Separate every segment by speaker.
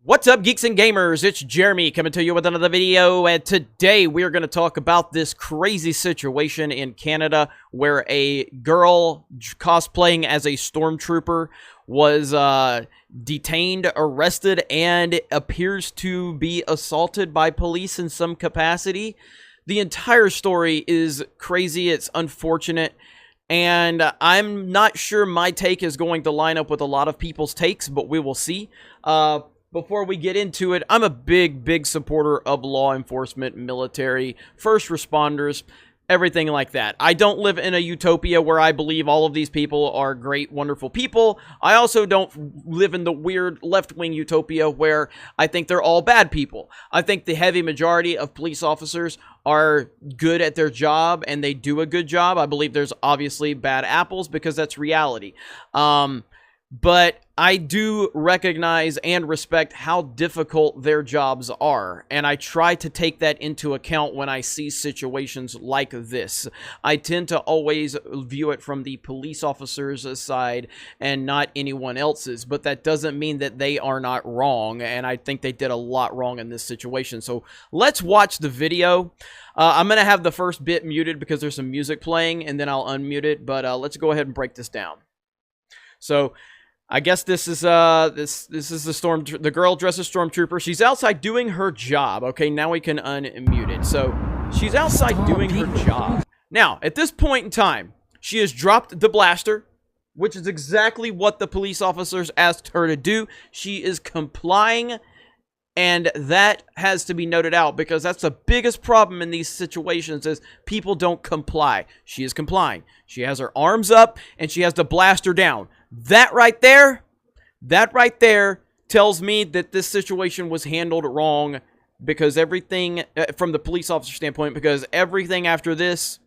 Speaker 1: What's up, geeks and gamers? It's Jeremy coming to you with another video, and today we're going to talk about this crazy situation in Canada where a girl cosplaying as a Stormtrooper was detained, arrested, and appears to be assaulted by police in some capacity. The entire story is crazy, it's unfortunate, and I'm not sure my take is going to line up with a lot of people's takes, but we will see. Before we get into it, I'm a big supporter of law enforcement, military, first responders, everything like that. I don't live in a utopia where I believe all of these people are great, wonderful people. I also don't live in the weird left-wing utopia where I think they're all bad people. I think the heavy majority of police officers are good at their job and they do a good job. I believe there's obviously bad apples because that's reality. But I do recognize and respect how difficult their jobs are, and I try to take that into account when I see situations like this. I tend to always view it from the police officer's side and not anyone else's, but that doesn't mean that they are not wrong, and I think they did a lot wrong in this situation. So let's watch the video. I'm going to have the first bit muted because there's some music playing, and then I'll unmute it, but let's go ahead and break this down. So I guess this is the girl dressed as Stormtrooper. She's outside doing her job. Okay, now we can unmute it. So she's outside doing her job. Now, at this point in time, she has dropped the blaster, which is exactly what the police officers asked her to do. She is complying, and that has to be noted out because that's the biggest problem in these situations is people don't comply. She is complying. She has her arms up, and she has the blaster down. That right there tells me that this situation was handled wrong because everything, from the police officer standpoint, because everything after this,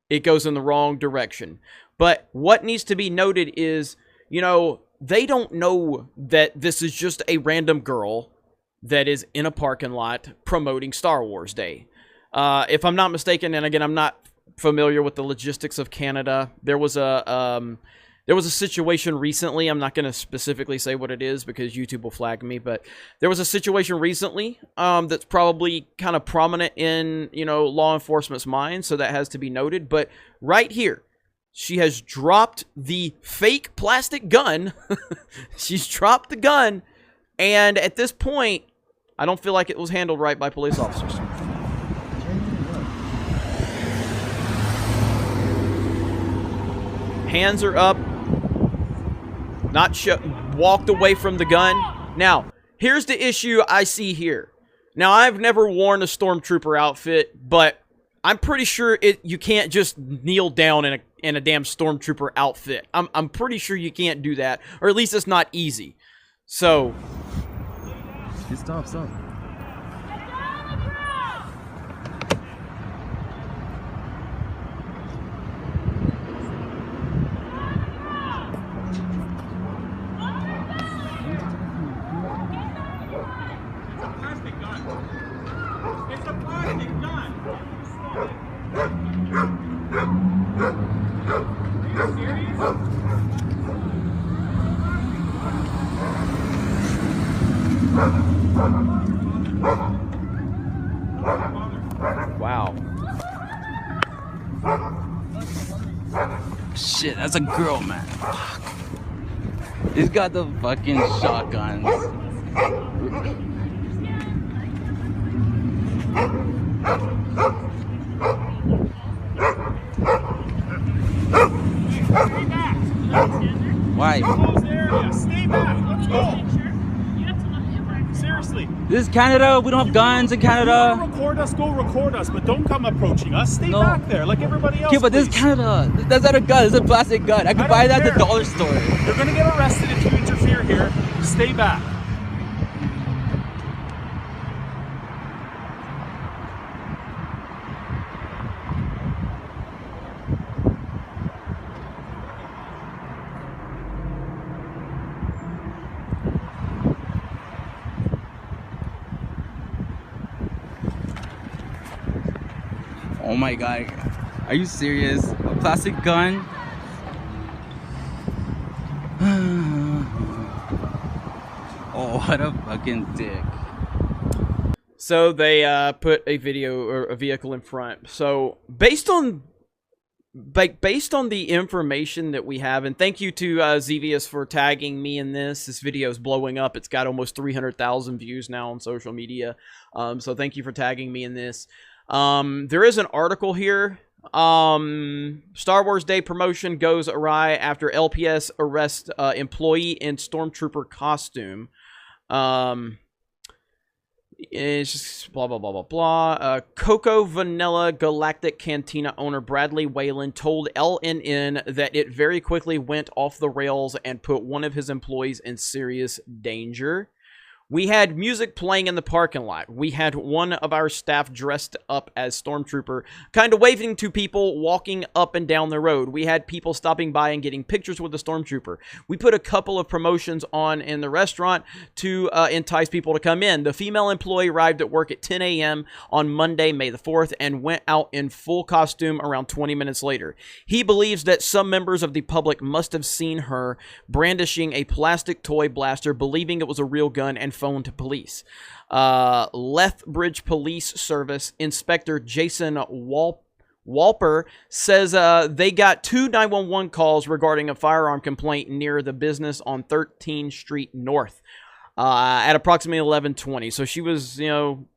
Speaker 1: it goes in the wrong direction. But what needs to be noted is, you know, they don't know that this is just a random girl that is in a parking lot promoting Star Wars Day. If I'm not mistaken, and again, I'm not familiar with the logistics of Canada, there was a situation recently, I'm not going to specifically say what it is because YouTube will flag me, but there was a situation recently that's probably kind of prominent in, you know, law enforcement's mind, so that has to be noted. But right here, she has dropped the fake plastic gun. She's dropped the gun, and at this point, I don't feel like it was handled right by police officers. Hands are up. Walked away from the gun. Now, here's the issue I see here. Now, I've never worn a Stormtrooper outfit, but I'm pretty sure you can't just kneel down in a damn Stormtrooper outfit. I'm pretty sure you can't do that, or at least it's not easy. So,
Speaker 2: stop.
Speaker 3: It's a plastic gun. Are you serious?
Speaker 1: wow.
Speaker 2: Shit, that's a girl, man. Fuck. He's got the fucking shotguns. Why?
Speaker 3: Closed area. Stay back. Let's go. Seriously.
Speaker 2: This is Canada. We don't have guns in Canada.
Speaker 3: If you want to record us, but don't come approaching us. Stay back there like everybody else.
Speaker 2: Okay, but this is Canada. That's not a gun. It's a plastic gun. I could buy that at the dollar store.
Speaker 3: You're gonna get arrested if you interfere here. Stay back.
Speaker 2: Oh my god. Are you serious? A plastic gun? Oh, what a fucking dick.
Speaker 1: So they put a video or a vehicle in front. So based on the information that we have, and thank you to Zevius for tagging me in this. This video is blowing up. It's got almost 300,000 views now on social media. So thank you for tagging me in this. There is an article here. Star Wars Day promotion goes awry after LPS arrests employee in Stormtrooper costume. It's just blah, blah, blah, blah, blah. Coco Vanilla Galactic Cantina owner Bradley Whalen told LNN that it very quickly went off the rails and put one of his employees in serious danger. We had music playing in the parking lot. We had one of our staff dressed up as Stormtrooper, kind of waving to people walking up and down the road. We had people stopping by and getting pictures with the Stormtrooper. We put a couple of promotions on in the restaurant to entice people to come in. The female employee arrived at work at 10 a.m. on Monday, May the 4th, and went out in full costume around 20 minutes later. He believes that some members of the public must have seen her brandishing a plastic toy blaster, believing it was a real gun, and phone to police. Lethbridge Police Service Inspector Jason Walper says they got 2 911 calls regarding a firearm complaint near the business on 13th Street North at approximately 11:20. So she was,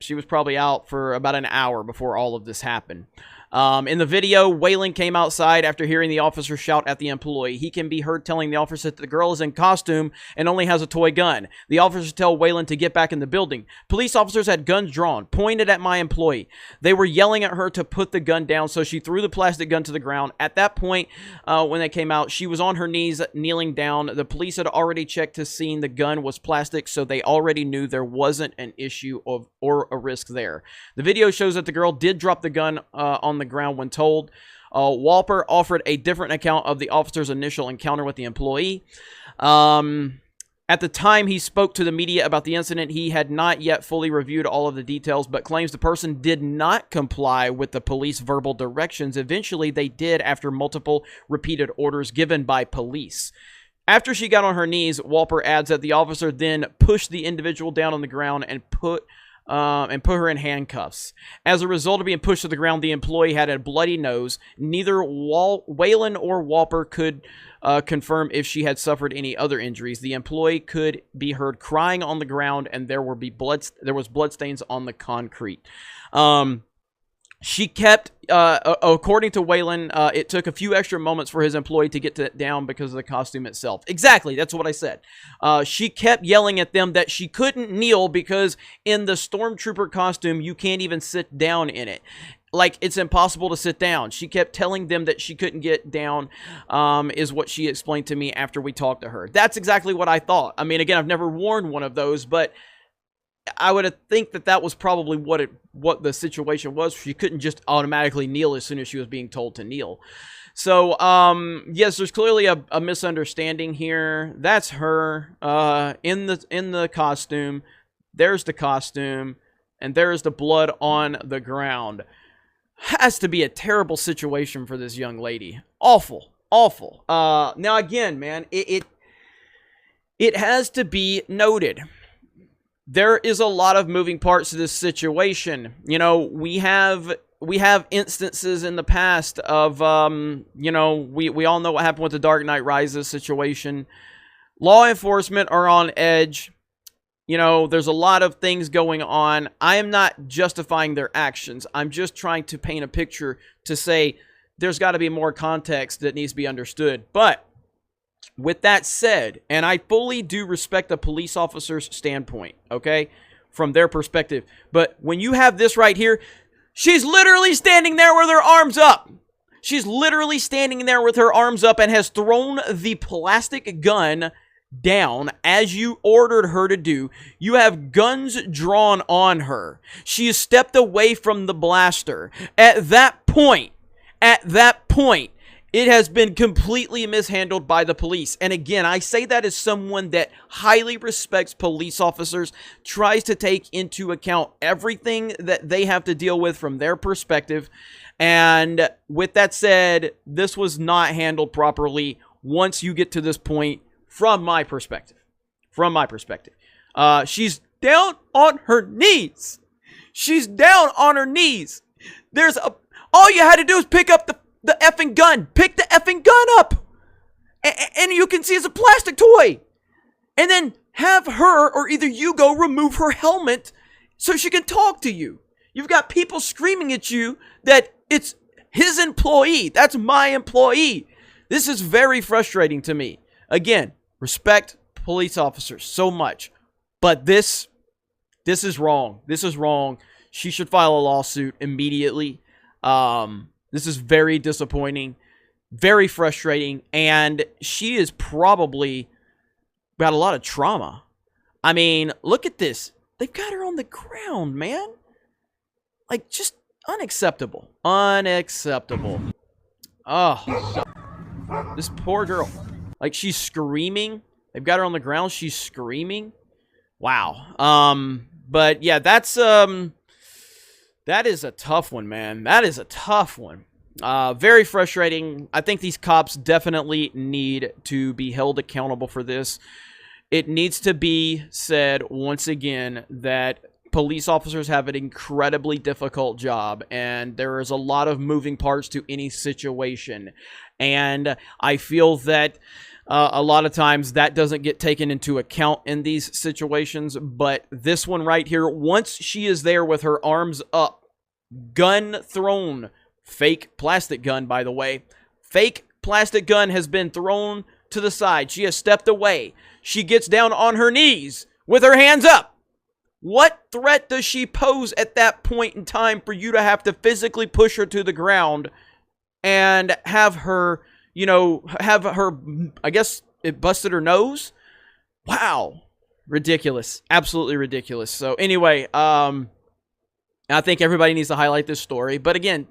Speaker 1: she was probably out for about an hour before all of this happened. In the video, Whalen came outside after hearing the officer shout at the employee. He can be heard telling the officer that the girl is in costume and only has a toy gun. The officers tell Whalen to get back in the building. Police officers had guns drawn, pointed at my employee. They were yelling at her to put the gun down, so she threw the plastic gun to the ground. At that point, when they came out, she was on her knees, kneeling down. The police had already checked to see the gun was plastic, so they already knew there wasn't an issue or a risk there. The video shows that the girl did drop the gun on the ground when told. Walper offered a different account of the officer's initial encounter with the employee. At the time he spoke to the media about the incident, he had not yet fully reviewed all of the details, but claims the person did not comply with the police verbal directions. Eventually, they did after multiple repeated orders given by police. After she got on her knees, Walper adds that the officer then pushed the individual down on the ground and put her in handcuffs. As a result of being pushed to the ground, the employee had a bloody nose. Neither Whalen or Walper could confirm if she had suffered any other injuries. The employee could be heard crying on the ground, and there was blood stains on the concrete. She kept, according to Whalen, it took a few extra moments for his employee to get down because of the costume itself. Exactly, that's what I said. She kept yelling at them that she couldn't kneel because in the Stormtrooper costume, you can't even sit down in it. Like, it's impossible to sit down. She kept telling them that she couldn't get down, is what she explained to me after we talked to her. That's exactly what I thought. I mean, again, I've never worn one of those, but I would think that was probably what the situation was. She couldn't just automatically kneel as soon as she was being told to kneel. So, yes, there's clearly a misunderstanding here. That's her in the costume. There's the costume, and there's the blood on the ground. Has to be a terrible situation for this young lady. Awful, awful. Now, again, man, it has to be noted. There is a lot of moving parts to this situation. You know, we have instances in the past of, you know, we all know what happened with the Dark Knight Rises situation. Law enforcement are on edge. You know, there's a lot of things going on. I am not justifying their actions. I'm just trying to paint a picture to say there's got to be more context that needs to be understood. But with that said, and I fully do respect the police officer's standpoint, okay, from their perspective. But when you have this right here, she's literally standing there with her arms up. She's literally standing there with her arms up and has thrown the plastic gun down as you ordered her to do. You have guns drawn on her. She has stepped away from the blaster. At that point, it has been completely mishandled by the police. And again, I say that as someone that highly respects police officers, tries to take into account everything that they have to deal with from their perspective. And with that said, this was not handled properly once you get to this point from my perspective. She's down on her knees. She's down on her knees. All you had to do is pick up the effing gun. Pick the effing gun up. And you can see it's a plastic toy. And then have her or either you go remove her helmet so she can talk to you. You've got people screaming at you that it's his employee. That's my employee. This is very frustrating to me. Again, respect police officers so much. But this is wrong. This is wrong. She should file a lawsuit immediately. This is very disappointing, very frustrating, and she is probably got a lot of trauma. I mean, look at this. They've got her on the ground, man. Like, just unacceptable. Unacceptable. Oh, this poor girl. Like, she's screaming. They've got her on the ground. She's screaming. Wow. But yeah, that is a tough one, man. That is a tough one. Very frustrating. I think these cops definitely need to be held accountable for this. It needs to be said once again that police officers have an incredibly difficult job, and there is a lot of moving parts to any situation. And I feel that a lot of times that doesn't get taken into account in these situations. But this one right here, once she is there with her arms up, gun thrown, fake plastic gun, by the way, fake plastic gun has been thrown to the side. She has stepped away. She gets down on her knees with her hands up. What threat does she pose at that point in time for you to have to physically push her to the ground and have her, you know, I guess it busted her nose? Wow. Ridiculous. Absolutely ridiculous. So anyway, I think everybody needs to highlight this story. But again,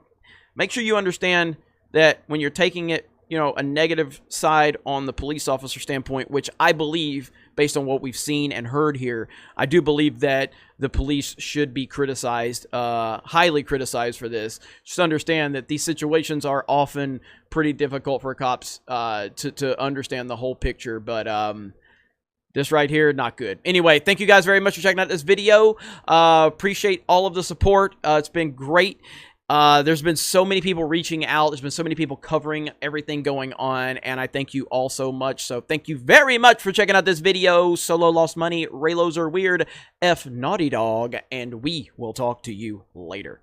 Speaker 1: make sure you understand that when you're taking it, you know, a negative side on the police officer standpoint, which I believe, based on what we've seen and heard here, I do believe that the police should be criticized, highly criticized for this. Just understand that these situations are often pretty difficult for cops to understand the whole picture. But this right here, not good. Anyway, thank you guys very much for checking out this video. Appreciate all of the support. It's been great. There's been so many people reaching out. There's been so many people covering everything going on, and I thank you all so much. So thank you very much for checking out this video. Solo lost money, Raylos are weird, F Naughty Dog, and we will talk to you later.